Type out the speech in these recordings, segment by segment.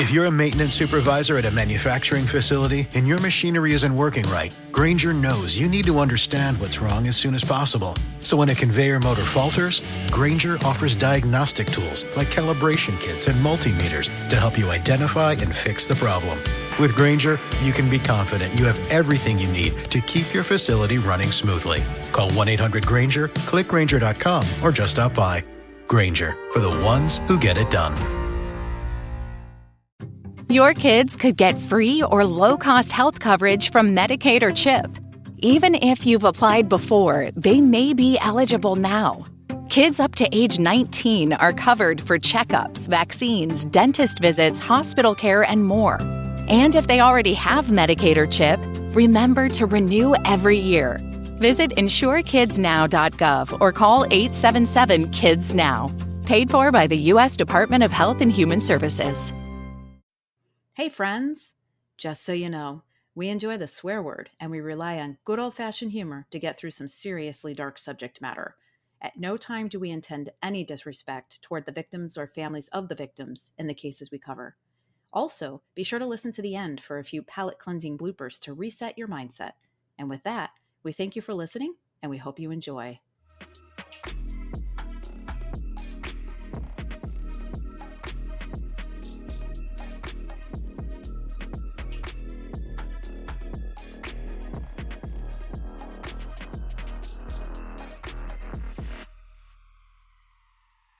If you're a maintenance supervisor at a manufacturing facility and your machinery isn't working right, Grainger knows you need to understand what's wrong as soon as possible. So when a conveyor motor falters, Grainger offers diagnostic tools like calibration kits and multimeters to help you identify and fix the problem. With Grainger, you can be confident you have everything you need to keep your facility running smoothly. Call 1-800-GRAINGER, click Grainger.com, or just stop by. Grainger, for the ones who get it done. Your kids could get free or low-cost health coverage from Medicaid or CHIP. Even if you've applied before, they may be eligible now. Kids up to age 19 are covered for checkups, vaccines, dentist visits, hospital care, and more. And if they already have Medicaid or CHIP, remember to renew every year. Visit insurekidsnow.gov or call 877-KIDS-NOW. Paid for by the U.S. Department of Health and Human Services. Hey friends, just so you know, we enjoy the swear word and we rely on good old-fashioned humor to get through some seriously dark subject matter. At no time do we intend any disrespect toward the victims or families of the victims in the cases we cover. Also, be sure to listen to the end for a few palate-cleansing bloopers to reset your mindset. And with that, we thank you for listening and we hope you enjoy.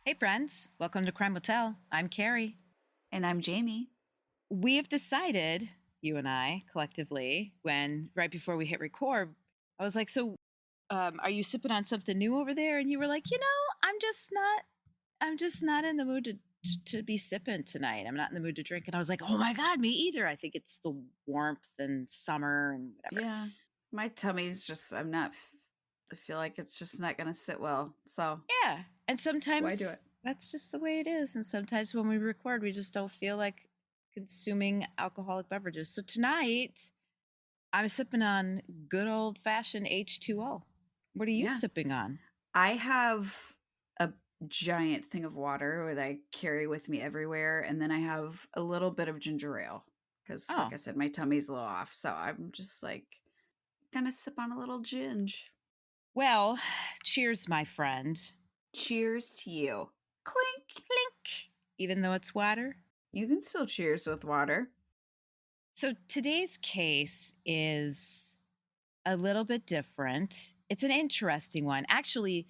Hey friends, welcome to Crime Hotel. I'm Carrie. And I'm Jamie. We have decided, you and I, collectively, right before we hit record, I was like, so are you sipping on something new over there? And you were like, I'm just not in the mood to be sipping tonight. I'm not in the mood to drink. And I was like, oh my God, me either. I think it's the warmth and summer and whatever. Yeah. My tummy's just, I feel like it's just not going to sit well. So yeah. And sometimes why do it? That's just the way it is. And sometimes when we record, we just don't feel like consuming alcoholic beverages. So tonight, I'm sipping on good old fashioned H2O. What are you sipping on? I have a giant thing of water that I carry with me everywhere. And then I have a little bit of ginger ale because, like I said, my tummy's a little off. So I'm just like going to sip on a little ginge. Well, cheers, my friend. Cheers to you. Clink, clink. Even though it's water? You can still cheers with water. So today's case is a little bit different. It's an interesting one. Actually,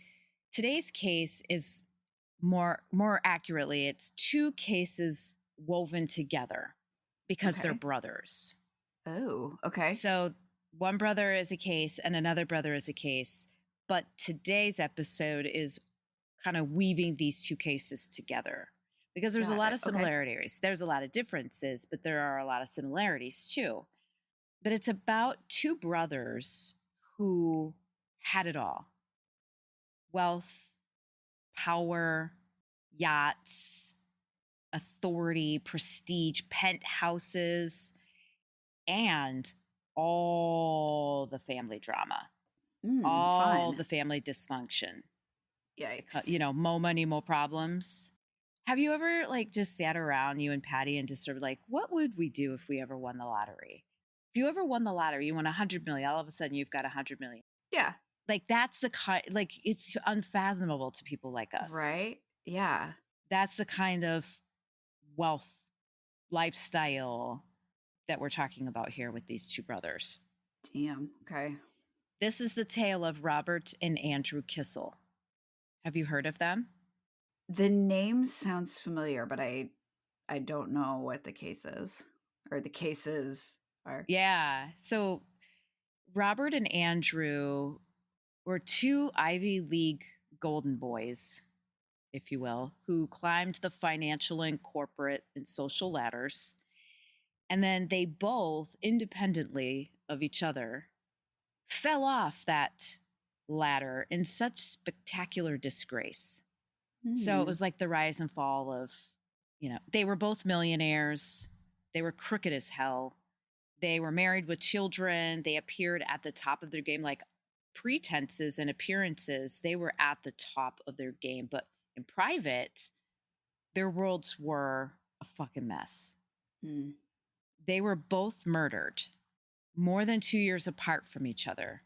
today's case is more accurately, it's two cases woven together because they're brothers. Oh, okay. So one brother is a case and another brother is a case. But today's episode is kind of weaving these two cases together because there's a lot of similarities. Okay. There's a lot of differences, but there are a lot of similarities too. But it's about two brothers who had it all: wealth, power, yachts, authority, prestige, penthouses, and all the family drama, all the family dysfunction. Yikes. More money, more problems. Have you ever just sat around, you and Patty, and just sort of what would we do if we ever won the lottery? If you ever won the lottery, you won 100 million, all of a sudden you've got 100 million. Yeah. That's the kind, it's unfathomable to people like us. Right? Yeah. That's the kind of wealth, lifestyle that we're talking about here with these two brothers. Damn. Okay. This is the tale of Robert and Andrew Kissel. Have you heard of them? The name sounds familiar, but I don't know what the case is or the cases are. Yeah. So Robert and Andrew were two Ivy League golden boys, if you will, who climbed the financial and corporate and social ladders. And then they both, independently of each other, fell off that ladder in such spectacular disgrace. So it was like the rise and fall of, they were both millionaires. They were crooked as hell. They were married with children. They appeared at the top of their game, like pretenses and appearances. They were at the top of their game. But in private, their worlds were a fucking mess. Mm. They were both murdered more than 2 years apart from each other.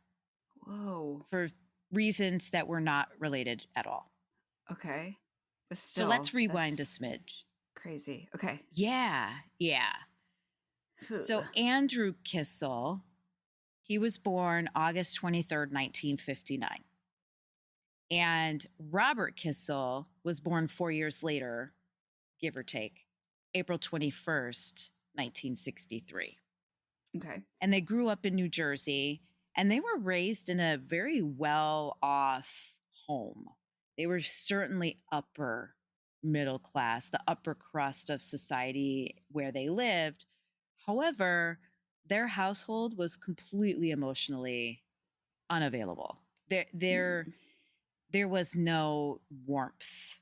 Whoa. For reasons that were not related at all. Okay. But still, so let's rewind a smidge. Crazy. Okay. Yeah. So Andrew Kissel, he was born August 23rd, 1959. And Robert Kissel was born 4 years later, give or take, April 21st, 1963. Okay. And they grew up in New Jersey, and they were raised in a very well-off home. They were certainly upper middle class, the upper crust of society where they lived. However, their household was completely emotionally unavailable. There was no warmth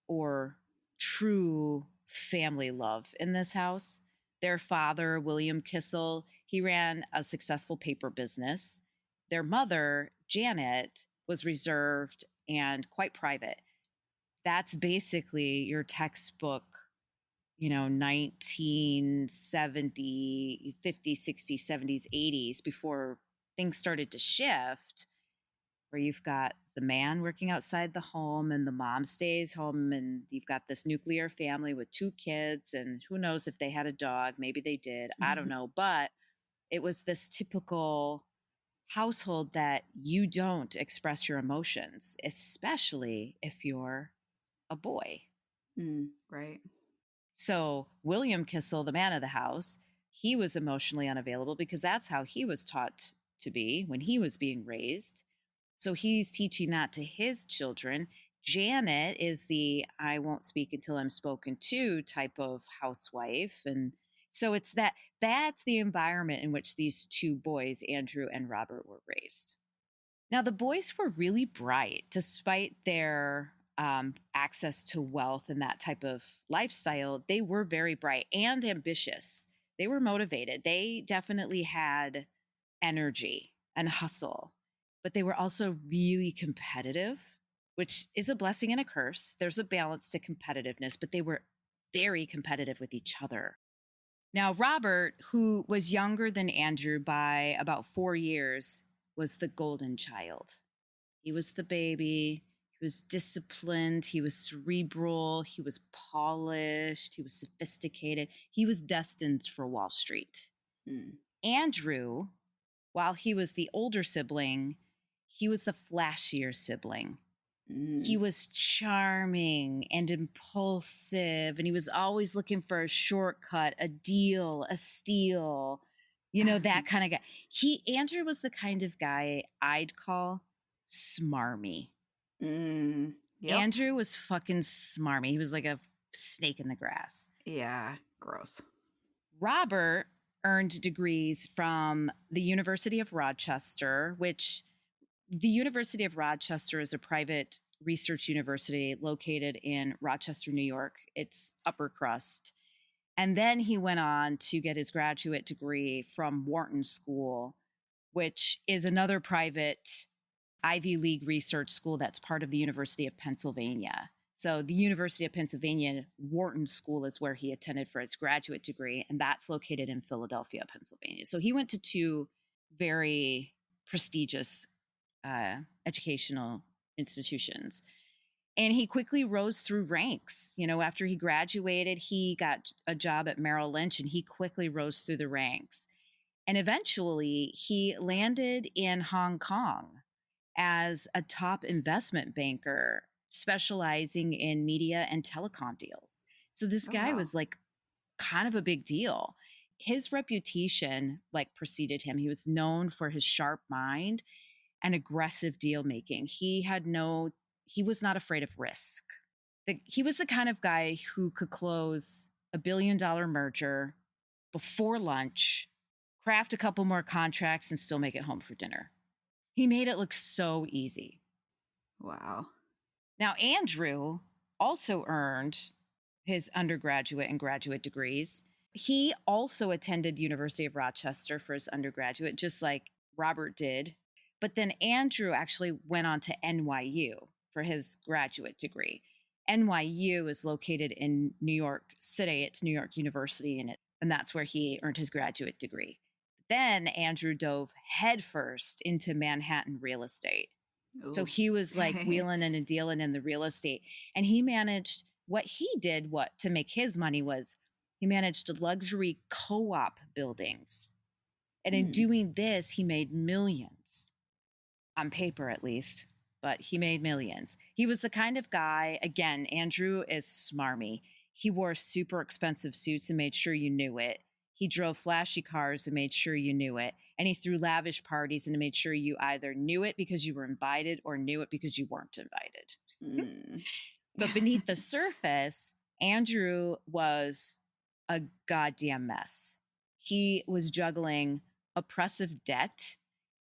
or true family love in this house. Their father, William Kissel, he ran a successful paper business. Their mother, Janet, was reserved and quite private. That's basically your textbook, 1970, 50s, 60s, 70s, 80s, before things started to shift, where you've got the man working outside the home and the mom stays home, and you've got this nuclear family with 2 kids, and who knows if they had a dog. Maybe they did. I don't know. But it was this typical household that you don't express your emotions, especially if you're a boy. Right. So William Kissel, the man of the house, he was emotionally unavailable because that's how he was taught to be when he was being raised. So he's teaching that to his children. Janet is the I won't speak until I'm spoken to type of housewife. And so that's the environment in which these 2 boys, Andrew and Robert, were raised. Now, the boys were really bright despite their access to wealth and that type of lifestyle. They were very bright and ambitious. They were motivated. They definitely had energy and hustle, but they were also really competitive, which is a blessing and a curse. There's a balance to competitiveness, but they were very competitive with each other. Now, Robert, who was younger than Andrew by about 4 years, was the golden child. He was the baby. He was disciplined. He was cerebral. He was polished. He was sophisticated. He was destined for Wall Street. Andrew, while he was the older sibling, he was the flashier sibling. He was charming and impulsive, and he was always looking for a shortcut, a deal, a steal, that kind of guy. Andrew was the kind of guy I'd call smarmy. Yep. Andrew was fucking smarmy. He was like a snake in the grass. Yeah, gross. Robert earned degrees from the University of Rochester, which the University of Rochester is a private research university located in Rochester, New York. It's upper crust. And then he went on to get his graduate degree from Wharton School, which is another private Ivy League research school that's part of the University of Pennsylvania. So the University of Pennsylvania, Wharton School is where he attended for his graduate degree, and that's located in Philadelphia, Pennsylvania. So he went to 2 very prestigious educational institutions. And he quickly rose through ranks. After he graduated, he got a job at Merrill Lynch, and he quickly rose through the ranks. And eventually he landed in Hong Kong as a top investment banker specializing in media and telecom deals. So this guy was like kind of a big deal. His reputation preceded him. He was known for his sharp mind and aggressive deal making. He was not afraid of risk. He was the kind of guy who could close $1 billion merger before lunch, craft a couple more contracts, and still make it home for dinner. He made it look so easy. Wow. Now, Andrew also earned his undergraduate and graduate degrees. He also attended University of Rochester for his undergraduate, just like Robert did. But then Andrew actually went on to NYU for his graduate degree. NYU is located in New York City. It's New York University, and And that's where he earned his graduate degree. Then Andrew dove headfirst into Manhattan real estate. So Ooh. he was like wheeling and dealing in the real estate. And he managed, what he did to make his money was he managed luxury co-op buildings. And in doing this, he made millions, on paper at least, but he made millions. He was the kind of guy, again, Andrew is smarmy. He wore super expensive suits and made sure you knew it. He drove flashy cars and made sure you knew it. And he threw lavish parties and made sure you either knew it because you were invited or knew it because you weren't invited. But beneath the surface, Andrew was a goddamn mess. He was juggling oppressive debt.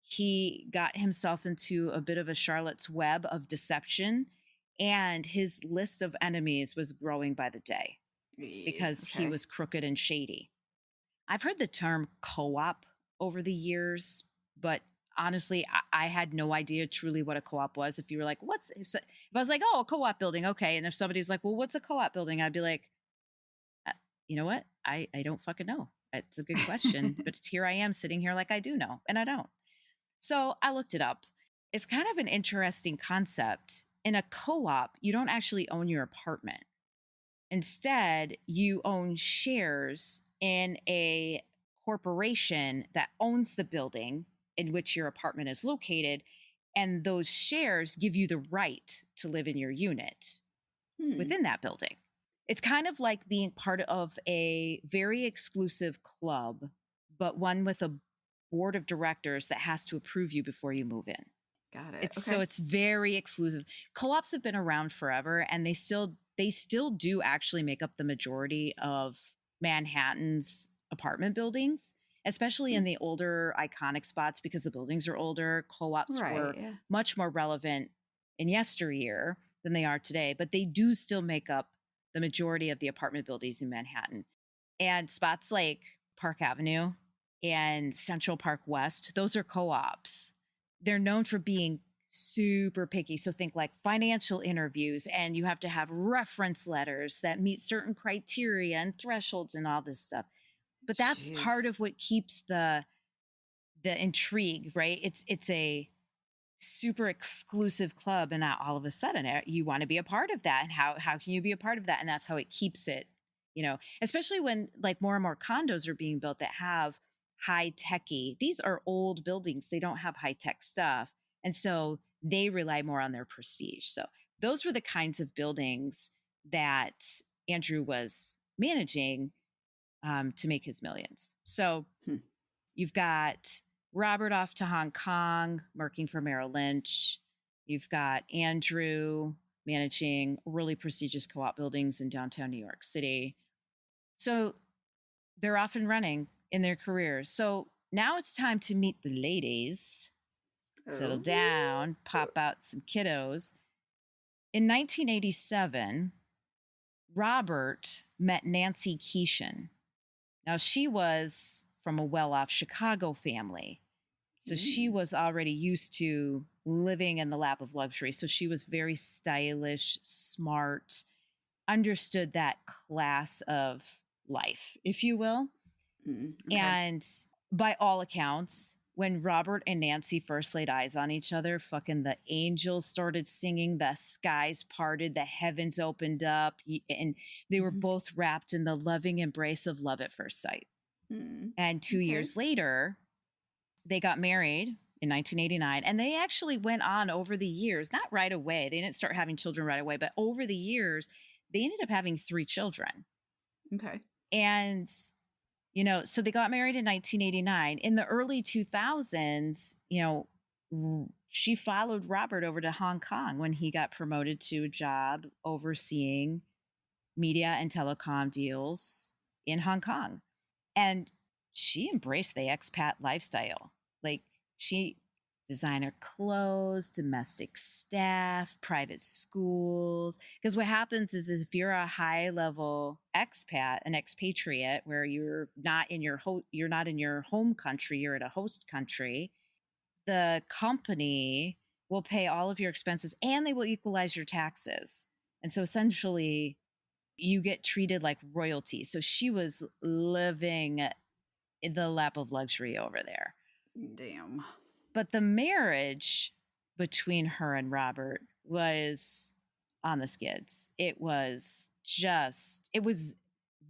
He got himself into a bit of a Charlotte's Web of deception, and his list of enemies was growing by the day because he was crooked and shady. I've heard the term co-op over the years, but honestly, I had no idea truly what a co-op was. If you were like, if I was like, oh, a co-op building, okay. And if somebody's like, well, what's a co-op building? I'd be like, you know what? I don't fucking know. It's a good question, but here I am sitting here like I do know, and I don't. So I looked it up. It's kind of an interesting concept. In a co-op, you don't actually own your apartment. Instead, you own shares in a corporation that owns the building in which your apartment is located. And those shares give you the right to live in your unit within that building. It's kind of like being part of a very exclusive club, but one with a board of directors that has to approve you before you move in. Got it. So it's very exclusive. Co-ops have been around forever, and they still do actually make up the majority of Manhattan's apartment buildings, especially in the older iconic spots, because the buildings are older. Co-ops were much more relevant in yesteryear than they are today, but they do still make up the majority of the apartment buildings in Manhattan. And spots like Park Avenue and Central Park West, those are co-ops. They're known for being super picky. So think like financial interviews, and you have to have reference letters that meet certain criteria and thresholds and all this stuff. But that's part of what keeps the intrigue, right? It's a super exclusive club, and now all of a sudden you want to be a part of that. And how can you be a part of that? And that's how it keeps it, especially when like more and more condos are being built that have high techy. These are old buildings. They don't have high tech stuff. And so they rely more on their prestige. So those were the kinds of buildings that Andrew was managing to make his millions. So you've got Robert off to Hong Kong, working for Merrill Lynch. You've got Andrew managing really prestigious co-op buildings in downtown New York City. So they're off and running in their careers. So now it's time to meet the ladies, settle down, pop out some kiddos. In 1987, Robert met Nancy Keeshan. Now, she was from a well-off Chicago family. So she was already used to living in the lap of luxury. So she was very stylish, smart, understood that class of life, if you will. And by all accounts, when Robert and Nancy first laid eyes on each other, fucking the angels started singing, the skies parted, the heavens opened up, and they were both wrapped in the loving embrace of love at first sight. And 2 years later, they got married in 1989, and they actually went on over the years, not right away. They didn't start having children right away, but over the years, they ended up having 3 children. And so they got married in 1989. In the early 2000s, she followed Robert over to Hong Kong when he got promoted to a job overseeing media and telecom deals in Hong Kong. And she embraced the expat lifestyle. Like, she designer clothes, domestic staff, private schools. Because what happens is if you're a high level expat, an expatriate, where you're not in your home country, you're at a host country, the company will pay all of your expenses and they will equalize your taxes. And so essentially, you get treated like royalty. So she was living in the lap of luxury over there. Damn. But the marriage between her and Robert was on the skids. It was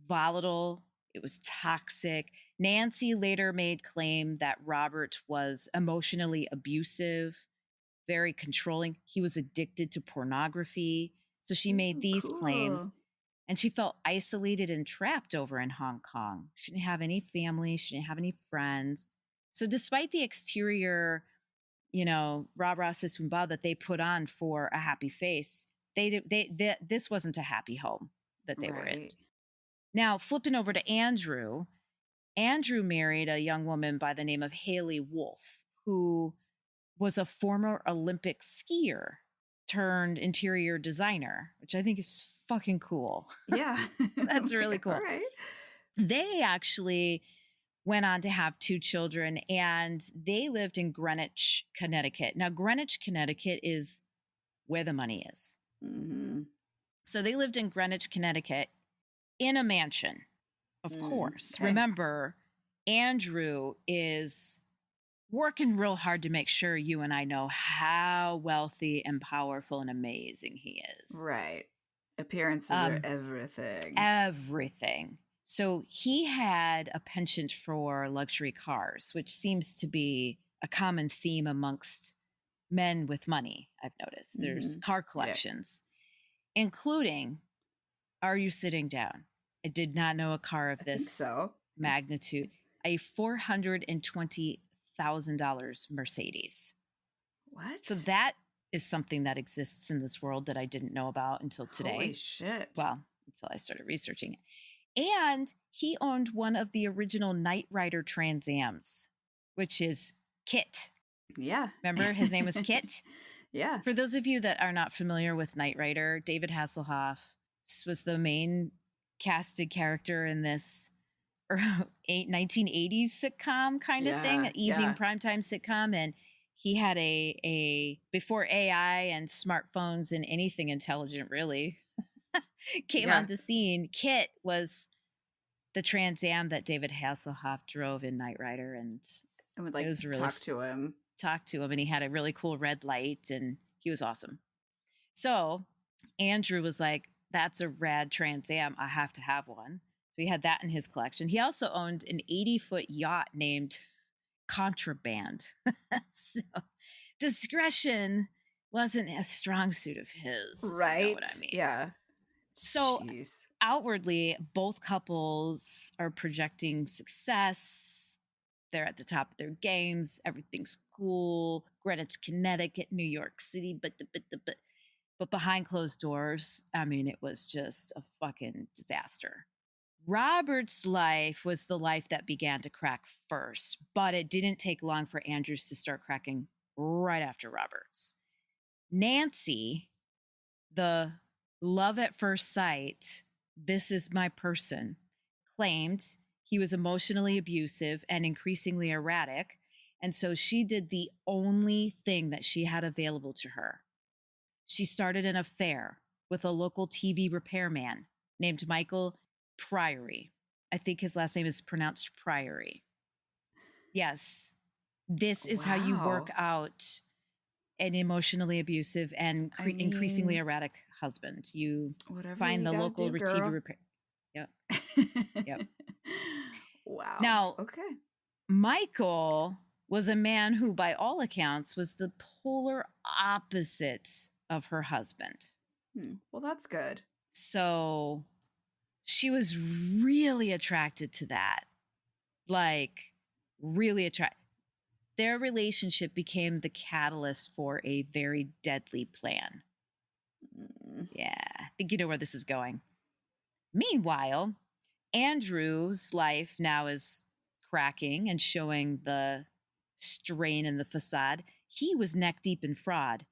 volatile. It was toxic. Nancy later made claim that Robert was emotionally abusive, very controlling. He was addicted to pornography. So she made these claims, and she felt isolated and trapped over in Hong Kong. She didn't have any family. She didn't have any friends. So despite the exterior, rah-rah sisumba that they put on for a happy face, this wasn't a happy home that they were in. Now, flipping over to Andrew married a young woman by the name of Haley Wolf, who was a former Olympic skier turned interior designer, which I think is fucking cool. Yeah. That's really cool. All right. They actually went on to have 2 children, and they lived in Greenwich, Connecticut. Now, Greenwich, Connecticut is where the money is. Mm-hmm. So they lived in Greenwich, Connecticut in a mansion, of course. Okay. Remember, Andrew is working real hard to make sure you and I know how wealthy and powerful and amazing he is. Right. Appearances are everything. Everything. So he had a penchant for luxury cars, which seems to be a common theme amongst men with money, I've noticed. There's car collections, including, are you sitting down? I did not know a car of this magnitude. A $420,000 Mercedes. What? So that is something that exists in this world that I didn't know about until today. Holy shit. Well, until I started researching it. And he owned one of the original Knight Rider Trans Ams, which is Kit. Yeah. Remember, his name was Kit? Yeah. For those of you that are not familiar with Knight Rider, David Hasselhoff was the main casted character in this 1980s sitcom kind of thing, an evening primetime sitcom. And he had a before AI and smartphones and anything intelligent really came onto scene. Kit was the Trans Am that David Hasselhoff drove in Knight Rider, and would like talk to him, and he had a really cool red light, and he was awesome. So Andrew was like, "That's a rad Trans Am. I have to have one." So he had that in his collection. He also owned an 80-foot yacht named Contraband. So discretion wasn't a strong suit of his. Right. You know what I mean? Yeah. So outwardly, both couples are projecting success. They're at the top of their games. Everything's cool. Greenwich, Connecticut, New York City, but behind closed doors, I mean, it was just a fucking disaster. Robert's life was the life that began to crack first, but it didn't take long for Andrews to start cracking right after Robert's. Nancy, the love at first sight, this is my person, claimed he was emotionally abusive and increasingly erratic, and so she did the only thing that she had available to her. She started an affair with a local TV repairman named Michael Priory. I think his last name is pronounced Priory. Yes, this is how you work out an emomentally abusive and increasingly erratic husband. You find the local TV repair. Yep. Yep. Wow. Now, Michael was a man who, by all accounts, was the polar opposite of her husband. Well, that's good. So she was really attracted to that. Like, really attracted. Their relationship became the catalyst for a very deadly plan. Yeah, I think you know where this is going. Meanwhile, Andrew's life now is cracking and showing the strain in the facade. He was neck deep in fraud.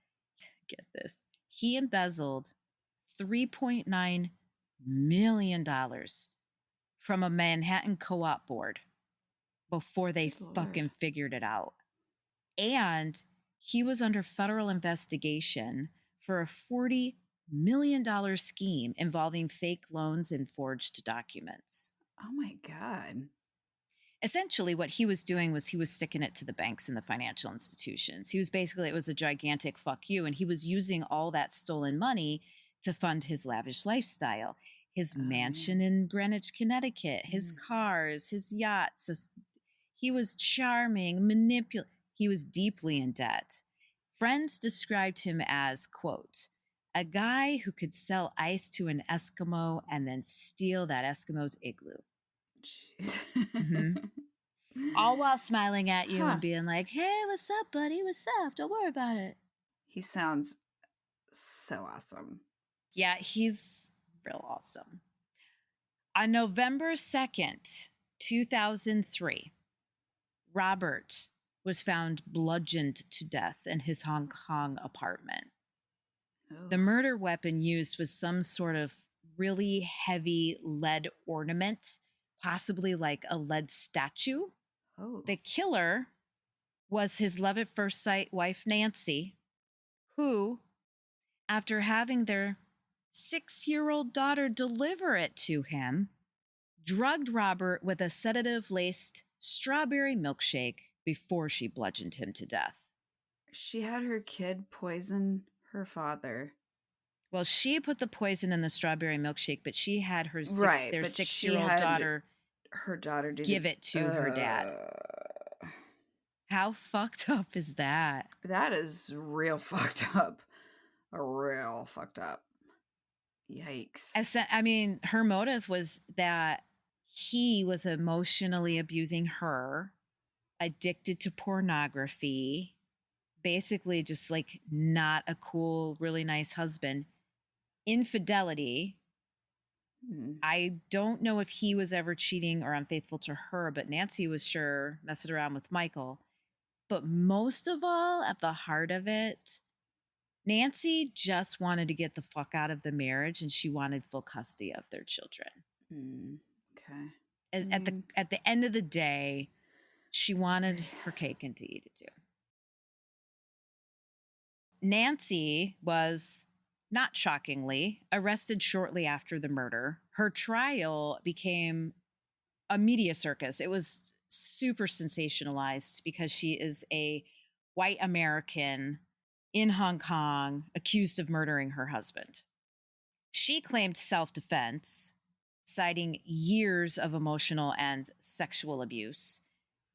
Get this. He embezzled $3.9 million from a Manhattan co-op board before they fucking figured it out. And he was under federal investigation for a $40 million scheme involving fake loans and forged documents. Oh my God. Essentially, what he was doing was he was sticking it to the banks and the financial institutions. He was basically, it was a gigantic fuck you. And he was using all that stolen money to fund his lavish lifestyle, his mansion in Greenwich, Connecticut, his cars, his yachts. He was charming, manipulative. He was deeply in debt. Friends described him as, quote, a guy who could sell ice to an Eskimo and then steal that Eskimo's igloo. Jeez. All while smiling at you and being like, hey, what's up, buddy? What's up? Don't worry about it. He sounds so awesome. Yeah, he's real awesome. On November 2nd, 2003, Robert was found bludgeoned to death in his Hong Kong apartment. Oh. The murder weapon used was some sort of really heavy lead ornament, possibly like a lead statue. Oh. The killer was his love at first sight wife, Nancy, who, after having their 6-year-old daughter deliver it to him, drugged Robert with a sedative-laced strawberry milkshake before she bludgeoned him to death. She had her kid poison her father. Well, she put the poison in the strawberry milkshake, but she had her 6-year-old daughter, her daughter, give it to her dad. How fucked up is that? That is real fucked up. Real fucked up. Yikes. I mean, her motive was that he was emotionally abusing her, addicted to pornography, basically just like not a cool, really nice husband. Infidelity. I don't know if he was ever cheating or unfaithful to her, but Nancy was sure messing around with Michael. But most of all, at the heart of it, Nancy just wanted to get the fuck out of the marriage, and she wanted full custody of their children. Okay. At the end of the day, she wanted her cake and to eat it too. Nancy was, not shockingly, arrested shortly after the murder. Her trial became a media circus. It was super sensationalized because she is a white American in Hong Kong accused of murdering her husband. She claimed self-defense, citing years of emotional and sexual abuse.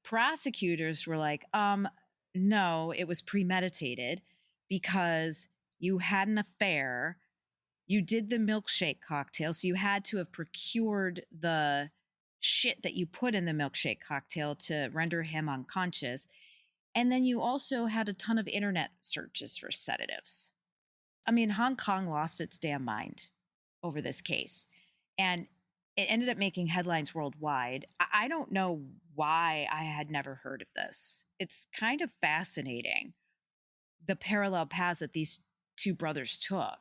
Prosecutors were like, no, it was premeditated because you had an affair. You did the milkshake cocktail, so you had to have procured the shit that you put in the milkshake cocktail to render him unconscious. And then you also had a ton of internet searches for sedatives. I mean, Hong Kong lost its damn mind over this case. And it ended up making headlines worldwide. I don't know why I had never heard of this. It's kind of fascinating, the parallel paths that these two brothers took.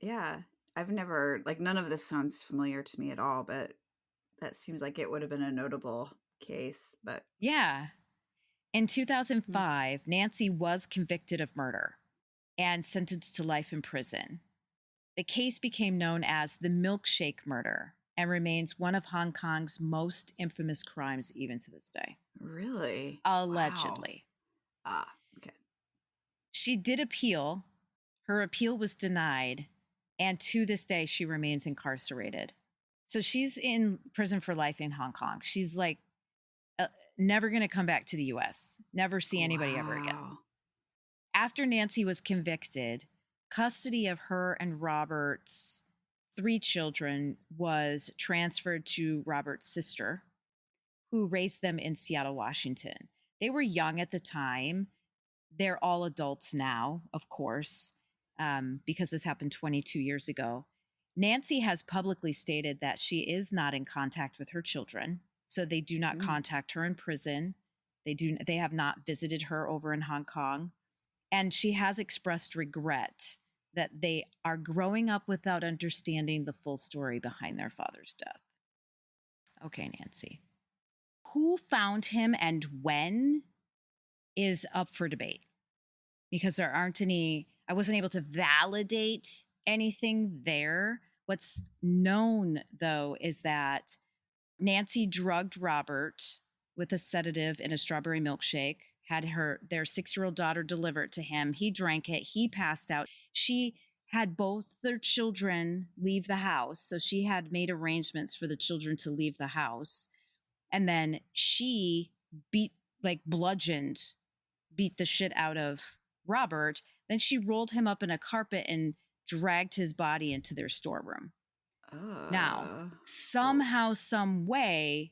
Yeah. I've never, none of this sounds familiar to me at all, but that seems like it would have been a notable case. But yeah. In 2005, Nancy was convicted of murder and sentenced to life in prison. The case became known as the milkshake murder and remains one of Hong Kong's most infamous crimes even to this day. Really? Allegedly. Wow. Okay. She did appeal. Her appeal was denied, and to this day, she remains incarcerated. So she's in prison for life in Hong Kong. She's like never going to come back to the U.S., never see anybody ever again. After Nancy was convicted, custody of her and Robert's 3 children was transferred to Robert's sister, who raised them in Seattle, Washington. They were young at the time. They're all adults now, of course, because this happened 22 years ago. Nancy has publicly stated that she is not in contact with her children, so they do not contact her in prison. They have not visited her over in Hong Kong. And she has expressed regret that they are growing up without understanding the full story behind their father's death. Okay, Nancy. Who found him and when is up for debate, because there aren't any, I wasn't able to validate anything there. What's known, though, is that Nancy drugged Robert with a sedative in a strawberry milkshake, had their 6-year-old daughter deliver it to him. He drank it. He passed out. She had both their children leave the house. So she had made arrangements for the children to leave the house. And then she bludgeoned, beat the shit out of Robert. Then she rolled him up in a carpet and dragged his body into their storeroom. Now, somehow, some way,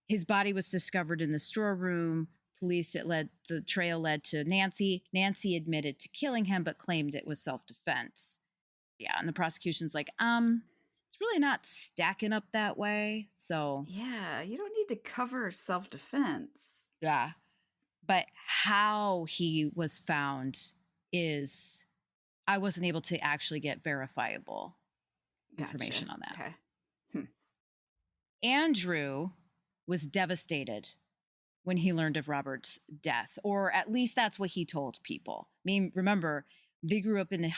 his body was discovered in the storeroom. The trail led to Nancy. Nancy admitted to killing him, but claimed it was self-defense. Yeah, and the prosecution's like, it's really not stacking up that way. So yeah, you don't need to cover self-defense. Yeah. But how he was found is, I wasn't able to actually get verifiable information on that. Okay. Andrew was devastated when he learned of Robert's death, or at least that's what he told people. I mean, remember, they grew up in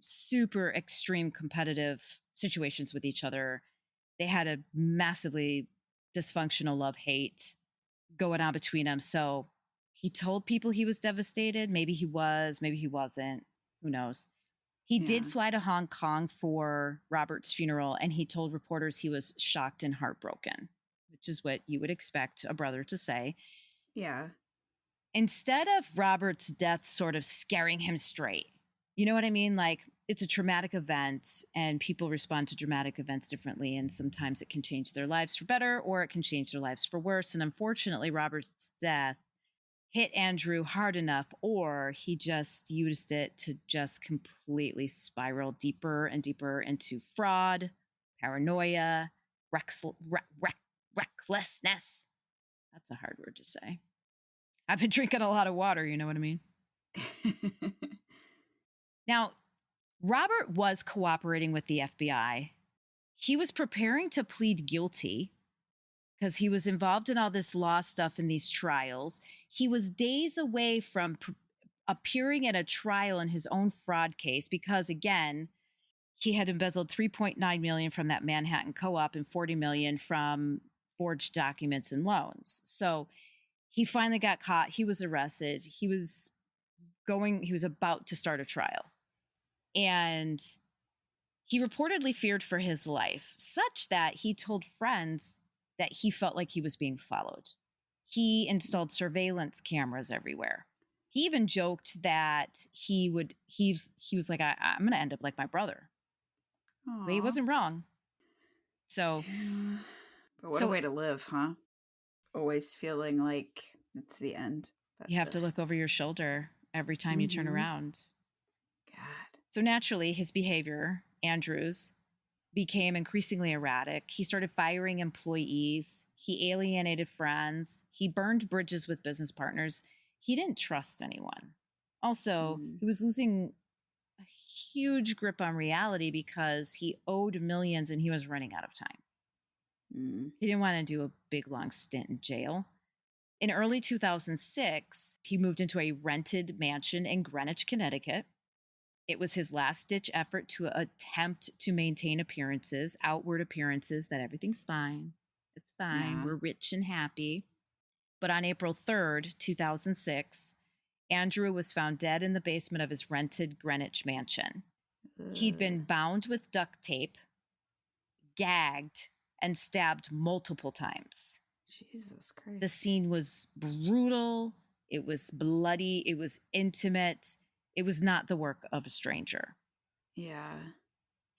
super extreme competitive situations with each other. They had a massively dysfunctional love-hate going on between them. So he told people he was devastated. Maybe he was, maybe he wasn't. Who knows? He did fly to Hong Kong for Robert's funeral, and he told reporters he was shocked and heartbroken, which is what you would expect a brother to say. Yeah. Instead of Robert's death sort of scaring him straight, you know what I mean? Like, it's a traumatic event, and people respond to dramatic events differently, and sometimes it can change their lives for better, or it can change their lives for worse. And unfortunately, Robert's death hit Andrew hard enough, or he just used it to just completely spiral deeper and deeper into fraud, paranoia, recklessness. That's a hard word to say. I've been drinking a lot of water, you know what I mean? Now, Robert was cooperating with the FBI. He was preparing to plead guilty because he was involved in all this law stuff in these trials. He was days away from appearing at a trial in his own fraud case because, again, he had embezzled $3.9 million from that Manhattan co-op and $40 million from forged documents and loans. So he finally got caught. He was arrested. He was about to start a trial. And he reportedly feared for his life, such that he told friends that he felt like he was being followed. He installed surveillance cameras everywhere. He even joked that he was like, I'm going to end up like my brother. But he wasn't wrong. So, but what a way to live, huh? Always feeling like it's the end. You have to look over your shoulder every time you turn around. God. So naturally, his behavior, Andrew's, became increasingly erratic. He started firing employees. He alienated friends. He burned bridges with business partners. He didn't trust anyone. Also, he was losing a huge grip on reality because he owed millions and he was running out of time. He didn't want to do a big, long stint in jail. In early 2006, he moved into a rented mansion in Greenwich, Connecticut. It was his last-ditch effort to attempt to maintain outward appearances, that everything's fine. It's fine. Yeah. We're rich and happy. But on April 3rd, 2006, Andrew was found dead in the basement of his rented Greenwich mansion. He'd been bound with duct tape, gagged, and stabbed multiple times. Jesus Christ. The scene was brutal. It was bloody. It was intimate. It was not the work of a stranger. Yeah.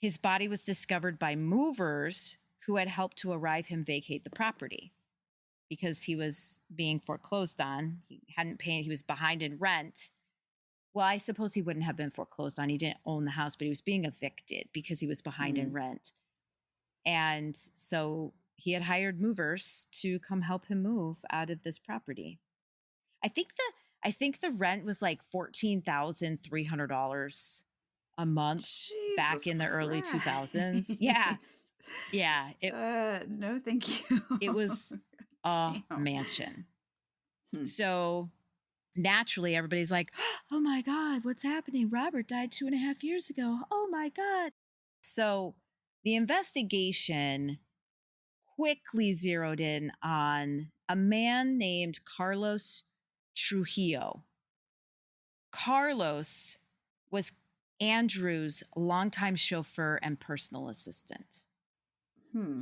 His body was discovered by movers who had helped to arrive him vacate the property because he was being foreclosed on. He hadn't paid. He was behind in rent. Well, I suppose he wouldn't have been foreclosed on. He didn't own the house, but he was being evicted because he was behind in rent. And so he had hired movers to come help him move out of this property. I think the rent was like $14,300 a month. Jesus back in the early Christ. 2000s. Yeah. Yeah. No, thank you. It was a mansion. So naturally everybody's like, oh my God, what's happening? Robert died 2.5 years ago. Oh my God. So the investigation quickly zeroed in on a man named Carlos Trujillo. Carlos was Andrew's longtime chauffeur and personal assistant.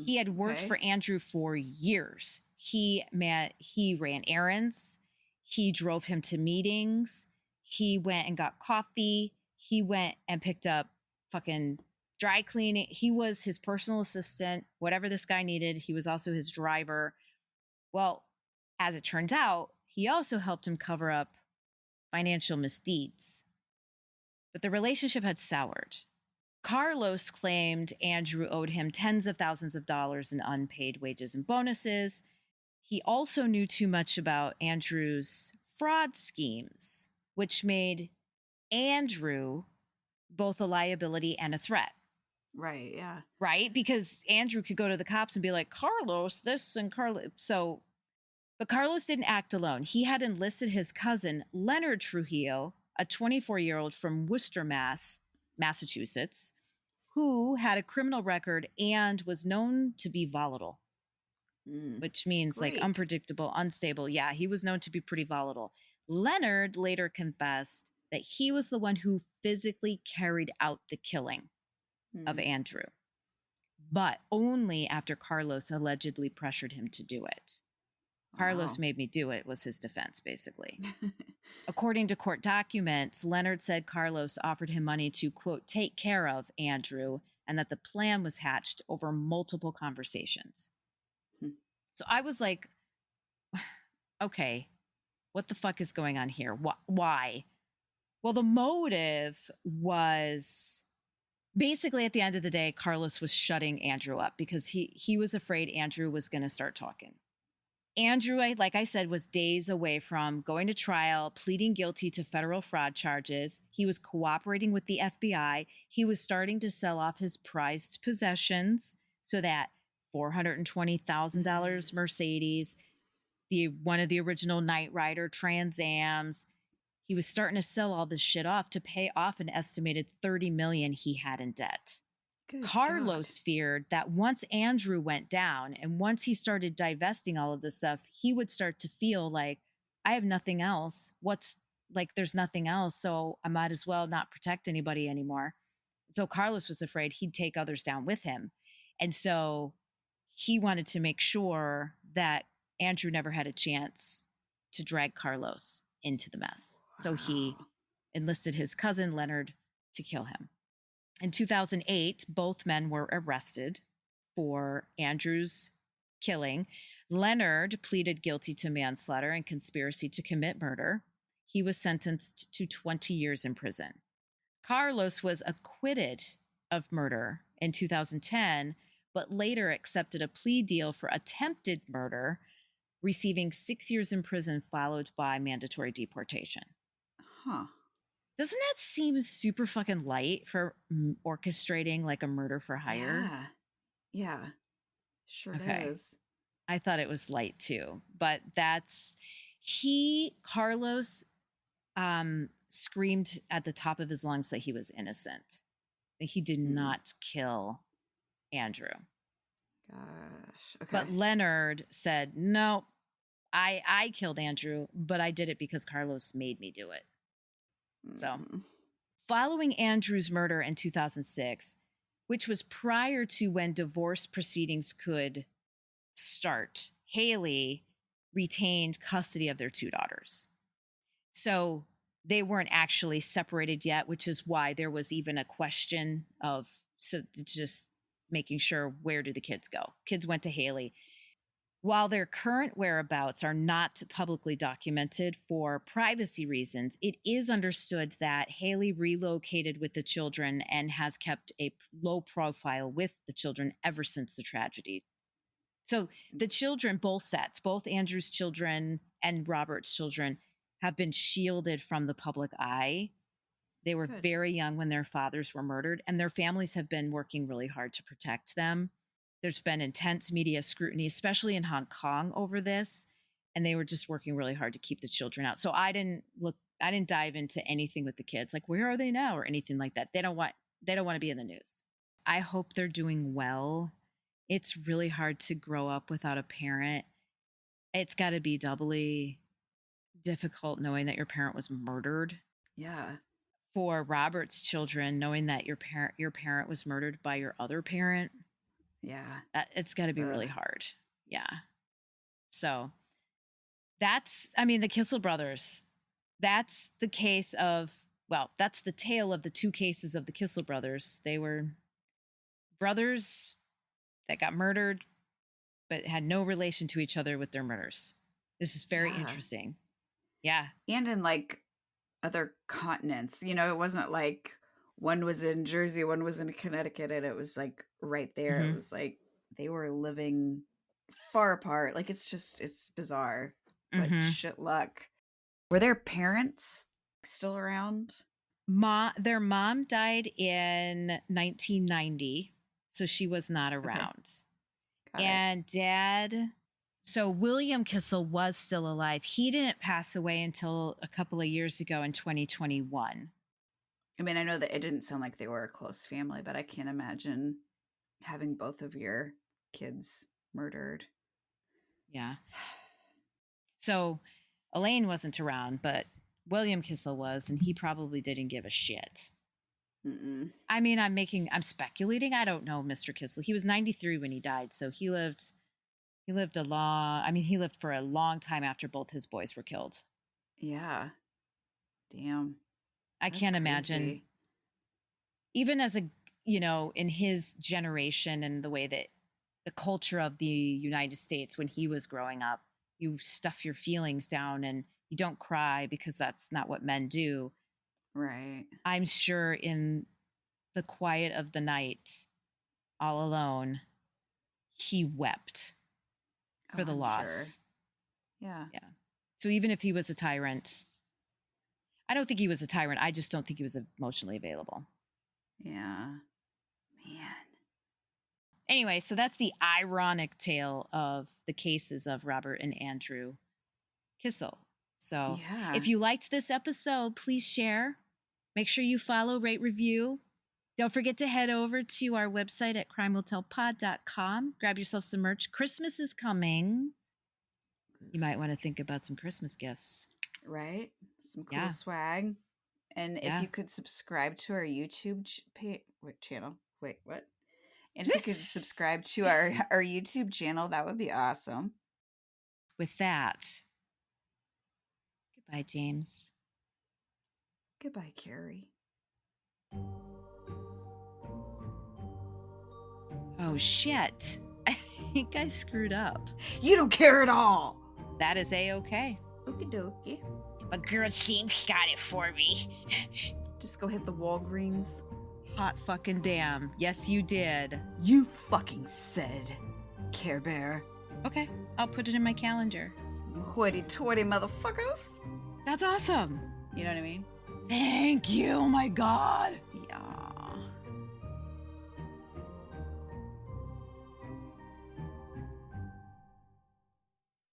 He had worked for Andrew for years. He ran errands. He drove him to meetings. He went and got coffee. He went and picked up fucking dry cleaning. He was his personal assistant. Whatever this guy needed, he was also his driver. Well, as it turns out, he also helped him cover up financial misdeeds. But the relationship had soured. Carlos claimed Andrew owed him tens of thousands of dollars in unpaid wages and bonuses. He also knew too much about Andrew's fraud schemes, which made Andrew both a liability and a threat. Right, yeah. Right? Because Andrew could go to the cops and be like, Carlos, this and Carlos. But Carlos didn't act alone. He had enlisted his cousin, Leonard Trujillo, a 24-year-old from Worcester, Massachusetts, who had a criminal record and was known to be volatile, which means like unpredictable, unstable. Yeah, he was known to be pretty volatile. Leonard later confessed that he was the one who physically carried out the killing of Andrew, but only after Carlos allegedly pressured him to do it. Carlos made me do it was his defense, basically. According to court documents, Leonard said Carlos offered him money to, quote, take care of Andrew, and that the plan was hatched over multiple conversations. So I was like, okay, what the fuck is going on here? Why? Well, the motive was basically at the end of the day, Carlos was shutting Andrew up because he was afraid Andrew was going to start talking. Andrew, like I said, was days away from going to trial, pleading guilty to federal fraud charges. He was cooperating with the FBI. He was starting to sell off his prized possessions so that $420,000 Mercedes, one of the original Knight Rider Trans Ams, he was starting to sell all this shit off to pay off an estimated $30 million he had in debt. Good Carlos God. Feared that once Andrew went down and once he started divesting all of this stuff, he would start to feel like, I have nothing else. There's nothing else. So I might as well not protect anybody anymore. So Carlos was afraid he'd take others down with him. And so he wanted to make sure that Andrew never had a chance to drag Carlos into the mess. Wow. So he enlisted his cousin Leonard to kill him. In 2008, both men were arrested for Andrew's killing. Leonard pleaded guilty to manslaughter and conspiracy to commit murder. He was sentenced to 20 years in prison. Carlos was acquitted of murder in 2010, but later accepted a plea deal for attempted murder, receiving 6 years in prison, followed by mandatory deportation. Huh. Doesn't that seem super fucking light for orchestrating like a murder for hire? Yeah. Sure does. I thought it was light too, but Carlos screamed at the top of his lungs that he was innocent. That he did not kill Andrew. Gosh. Okay. But Leonard said, no, I killed Andrew, but I did it because Carlos made me do it. So, following Andrew's murder in 2006, which was prior to when divorce proceedings could start, Haley retained custody of their two daughters. So they weren't actually separated yet, which is why there was even a question of just making sure, where do the kids go? Kids went to Haley. While their current whereabouts are not publicly documented for privacy reasons, it is understood that Haley relocated with the children and has kept a low profile with the children ever since the tragedy. So the children, both sets, both Andrew's children and Robert's children, have been shielded from the public eye. They were very young when their fathers were murdered, and their families have been working really hard to protect them. There's been intense media scrutiny, especially in Hong Kong, over this. and they were just working really hard to keep the children out. So I didn't dive into anything with the kids, like where are they now or anything like that. They don't want to be in the news. I hope they're doing well. It's really hard to grow up without a parent. It's got to be doubly difficult knowing that your parent was murdered. Yeah. For Robert's children, knowing that your parent was murdered by your other parent. Yeah. It's got to be really hard. Yeah. So the Kissel Brothers. That's the case of, that's the tale of the two cases of the Kissel Brothers. They were brothers that got murdered, but had no relation to each other with their murders. This is very interesting. Yeah. And in like other continents, it wasn't like one was in Jersey, one was in Connecticut, and it was like right there. It was like they were living far apart. Like it's bizarre. Like shit luck. Were their parents still around? Their mom died in 1990, so she was not around. Okay. And dad, so William Kissel was still alive. He didn't pass away until a couple of years ago in 2021. I mean, I know that it didn't sound like they were a close family, but I can't imagine having both of your kids murdered. Yeah. So Elaine wasn't around, but William Kissel was, and he probably didn't give a shit. Mm-mm. I mean, I'm speculating. I don't know, Mr. Kissel. He was 93 when he died, so he lived for a long time after both his boys were killed. Yeah. Damn. I can't imagine. Even as in his generation and the way that the culture of the United States when he was growing up, you stuff your feelings down and you don't cry because that's not what men do. Right. I'm sure in the quiet of the night, all alone, he wept for the loss. Sure. Yeah. Yeah. So even if he was a tyrant, I don't think he was a tyrant. I just don't think he was emotionally available. Yeah. Man. Anyway, so that's the ironic tale of the cases of Robert and Andrew Kissel. So if you liked this episode, please share. Make sure you follow, rate, review. Don't forget to head over to our website at crimehotelpod.com. Grab yourself some merch. Christmas is coming. You might want to think about some Christmas gifts. Right? Some cool swag. And if you could subscribe to our YouTube channel. Wait, what? And if you could subscribe to our YouTube channel, that would be awesome. With that, goodbye, James. Goodbye, Carrie. Oh, shit. I think I screwed up. You don't care at all. That is A-okay. Okie dokie. My girl James got it for me. Just go hit the Walgreens. Hot fucking damn. Yes, you did. You fucking said, Care Bear. Okay, I'll put it in my calendar. Hoity-toity motherfuckers. That's awesome. You know what I mean? Thank you, oh my God.